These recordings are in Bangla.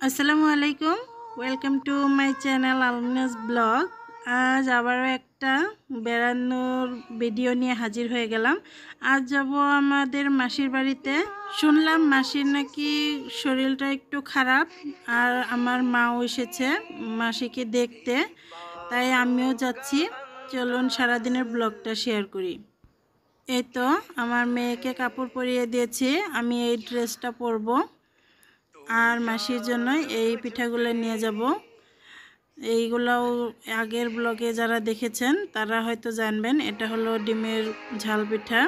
আসসালামু আলাইকুম, welcome to my channel Alminas blog. আজ আবারও একটা বেড়ানোর ভিডিও নিয়ে হাজির হয়ে গেলাম। আজ যাব আমাদের মাসির বাড়িতে। শুনলাম মাসির নাকি শরীরটা একটু খারাপ, আর আমার মাও এসেছে মাসিকে দেখতে, তাই আমিও যাচ্ছি। চলুন সারাদিনের ব্লগটা শেয়ার করি। এই তো আমার মেয়েকে কাপড় পরিয়ে দিয়েছি, আমি এই ড্রেসটা পরবো আর মাসির জন্য এই পিঠাগুলো নিয়ে যাব। এইগুলোও আগের ব্লগে যারা দেখেছেন তারা হয়তো জানবেন, এটা হলো ডিমের ঝাল পিঠা।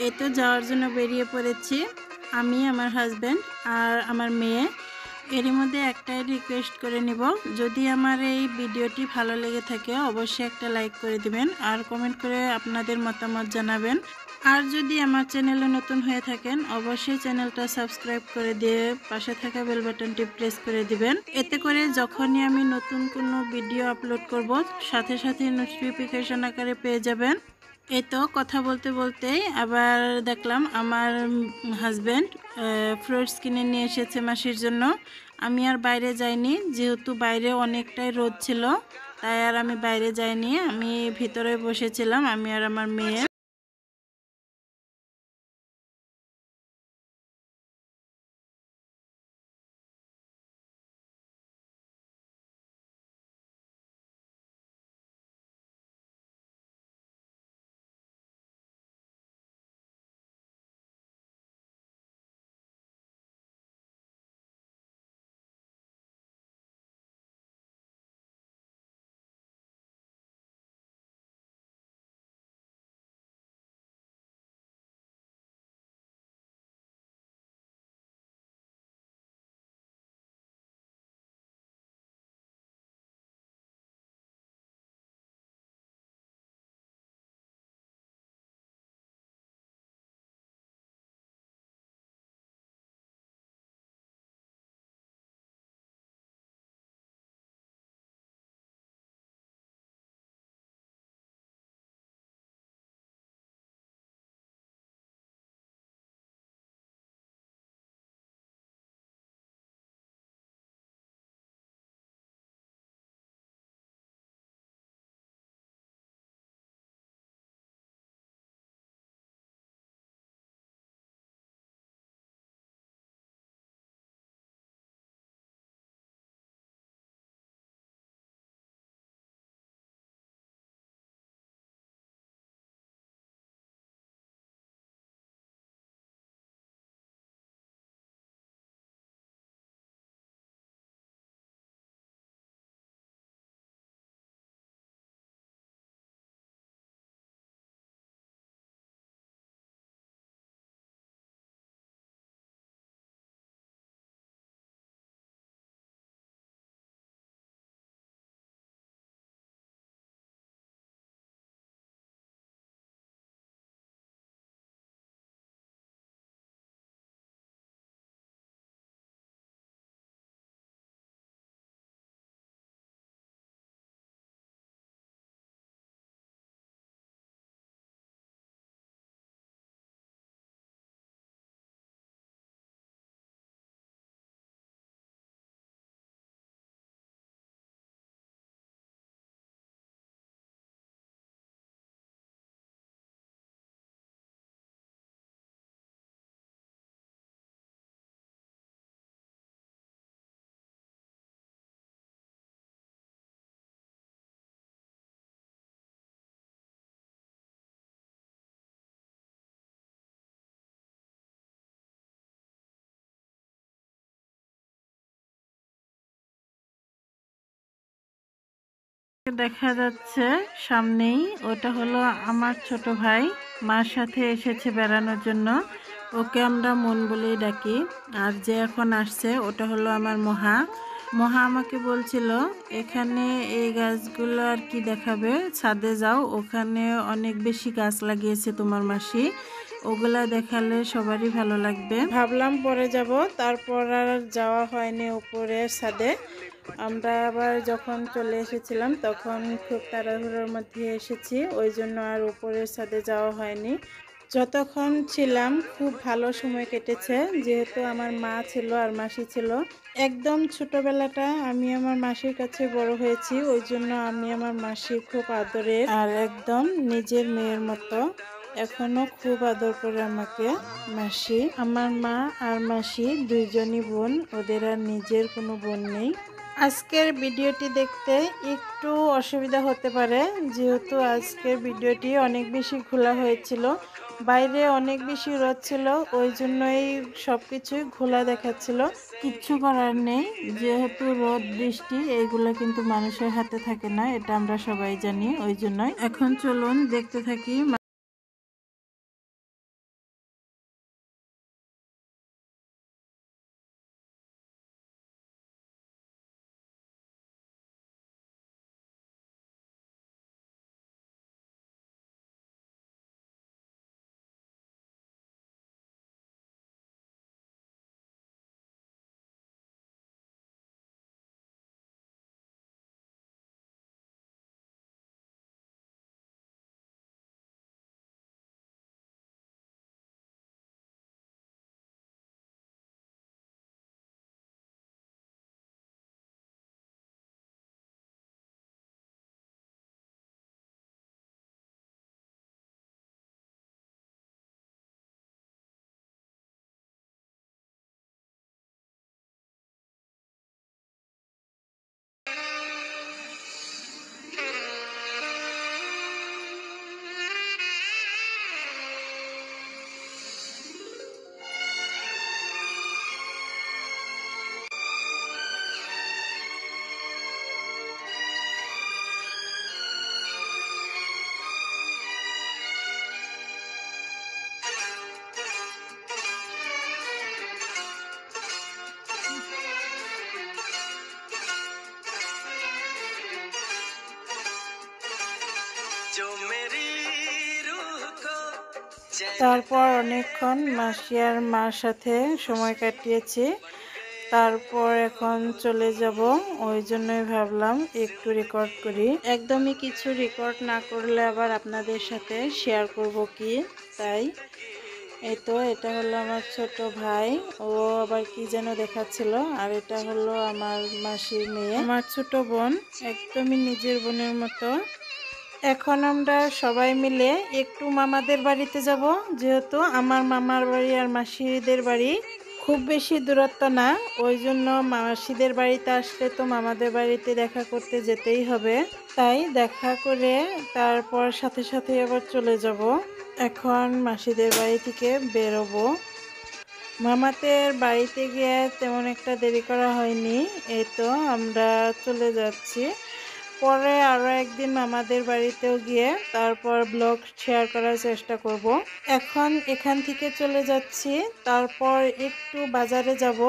এই তো যাওয়ার জন্য বেরিয়ে পড়েছি আমি, আমার হাজব্যান্ড আর আমার মেয়ে। এরই মধ্যে একটাই রিকোয়েস্ট করে নিব, যদি আমার এই ভিডিওটি ভালো লেগে থাকে অবশ্যই একটা লাইক করে দিবেন আর কমেন্ট করে আপনাদের মতামত জানাবেন। আর যদি আমার চ্যানেলে নতুন হয়ে থাকেন অবশ্যই চ্যানেলটা সাবস্ক্রাইব করে দিয়ে পাশে থাকা বেল বাটনটি প্রেস করে দিবেন। এতে করে যখনই আমি নতুন কোনো ভিডিও আপলোড করব সাথে সাথে নোটিফিকেশন আকারে পেয়ে যাবেন। এই তো কথা বলতে বলতেই আবার দেখলাম আমার হাজব্যান্ড ফ্রুটস কিনে নিয়ে এসেছে মাসির জন্য। আমি আর বাইরে যাইনি, যেহেতু বাইরে অনেকটাই রোদ ছিল, তাই আর আমি বাইরে যাইনি, আমি ভিতরে বসেছিলাম আমি আর আমার মেয়ে। দেখা যাচ্ছে সামনেই, ওটা হলো আমার ছোট ভাই, মার সাথে এসেছে বেড়ানোর জন্য। ওকে আমরা মন বলেই ডাকি। আর যে এখন আসছে ওটা হলো আমার মহা। মহা আমাকে বলছিল এখানে এই গাছগুলো আর কি দেখাবে, ছাদে যাও, ওখানে অনেক বেশি গাছ লাগিয়েছে তোমার মাসি, ওগুলা দেখালে সবারই ভালো লাগবে। ভাবলাম পরে যাব, তারপর আর যাওয়া হয়নি উপরের ছাদে। আমরা আবার যখন চলে এসেছিলাম তখন খুব তাড়াহুড়োর মধ্যে এসেছি, ওই জন্য আর উপরের ছাদে যাওয়া হয়নি। যতক্ষণ ছিলাম খুব ভালো সময় কেটেছে, যেহেতু আমার মা ছিল আর মাসি ছিল। একদম ছোটবেলাটা আমি আমার মাসির কাছে বড় হয়েছি, ওই জন্য আমি আমার মাসির খুব আদরের আর একদম নিজের মেয়ের মতো। এখনো খুব আদর করে আমাকে মাসি। আমার মা আর মাসি দুইজনই বোন, ওদের আর নিজের কোনো বোন নেই। আজকের ভিডিওটি দেখতে একটু অসুবিধা হতে পারে, যেহেতু আজকের ভিডিওটি অনেক বেশি খোলা হয়েছিল, বাইরে অনেক বেশি রোদ ছিল, ওই জন্যই সব কিছুই খোলা দেখাচ্ছিল। কিচ্ছু করার নেই, যেহেতু রোদ বৃষ্টি এইগুলো কিন্তু মানুষের হাতে থাকে না, এটা আমরা সবাই জানি। ওই জন্যই এখন চলুন দেখতে থাকি। তারপর অনেকক্ষণ মাসি আর মার সাথে সময় কাটিয়েছি। তারপর এখন চলে যাব, ওই জন্যই ভাবলাম একটু রেকর্ড করি। একদমই কিছু রেকর্ড না করলে আবার আপনাদের সাথে শেয়ার করব কি, তাই। এই তো এটা হলো আমার ছোট ভাই, ও আবার কি যেন দেখাচ্ছিল। আর এটা হলো আমার মাসির মেয়ে, আমার ছোট বোন, একদমই নিজের বোনের মতো। এখন আমরা সবাই মিলে একটু মামাদের বাড়িতে যাব, যেহেতু আমার মামার বাড়ি আর মাসিদের বাড়ি খুব বেশি দূরত্ব না, ওই জন্য মাসিদের বাড়িতে আসলে তো মামাদের বাড়িতে দেখা করতে যেতেই হবে। তাই দেখা করে তারপর সাথে সাথে আবার চলে যাব। এখন মাসিদের বাড়ি থেকে বেরোবো। মামাদের বাড়িতে গিয়ে তেমন একটা দেরি করা হয়নি, এই তো আমরা চলে যাচ্ছি। পরে আরও একদিন মামাদের বাড়িতেও গিয়ে তারপর ব্লগ শেয়ার করার চেষ্টা করব। এখন এখান থেকে চলে যাচ্ছি, তারপর একটু বাজারে যাব।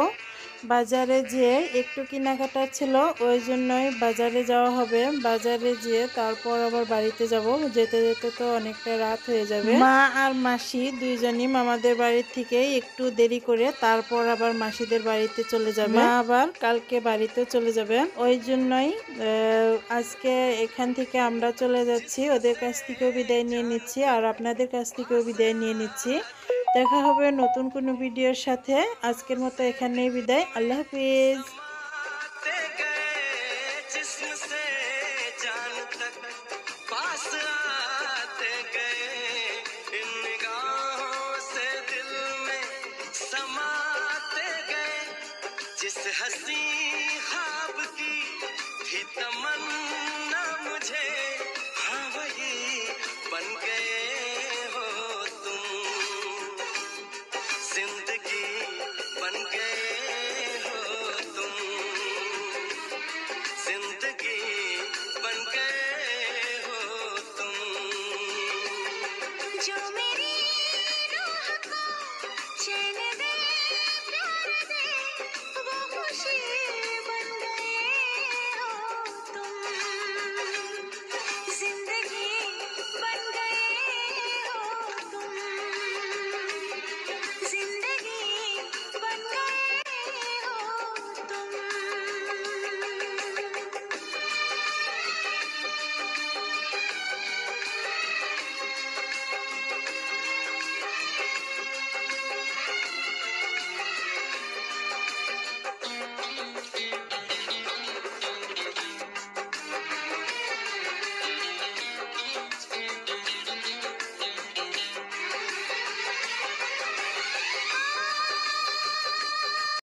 বাজারে যেয়ে একটু কেনাকাটা ছিল, ওই জন্যই বাজারে যাওয়া হবে। বাজারে যেয়ে তারপর আবার বাড়িতে যাব, যেতে যেতে তো অনেকটা রাত হয়ে যাবে। মা আর মাসি দুইজনই মামাদের বাড়ির থেকে একটু দেরি করে তারপর আবার মাসিদের বাড়িতে চলে যাবে। মা আবার কালকে বাড়িতে চলে যাবে, ওই জন্যই আজকে এখান থেকে আমরা চলে যাচ্ছি। ওদের কাছ থেকেও বিদায় নিয়ে নিচ্ছি আর আপনাদের কাছ থেকেও বিদায় নিয়ে নিচ্ছি। দেখা হবে নতুন কোনো ভিডিওর সাথে। আজকের মতো এখানেই বিদায়। আল্লাহ হাফিজ। जिस हसी ख्वाब की थी तमन्ना मुझे, हाँ वही बन गए हो तुम। जिंदगी बन गए हो तुम, जिंदगी बन गए हो तुम। जो मेरी रूह को चैन दे, प्यार दे, वो खुशी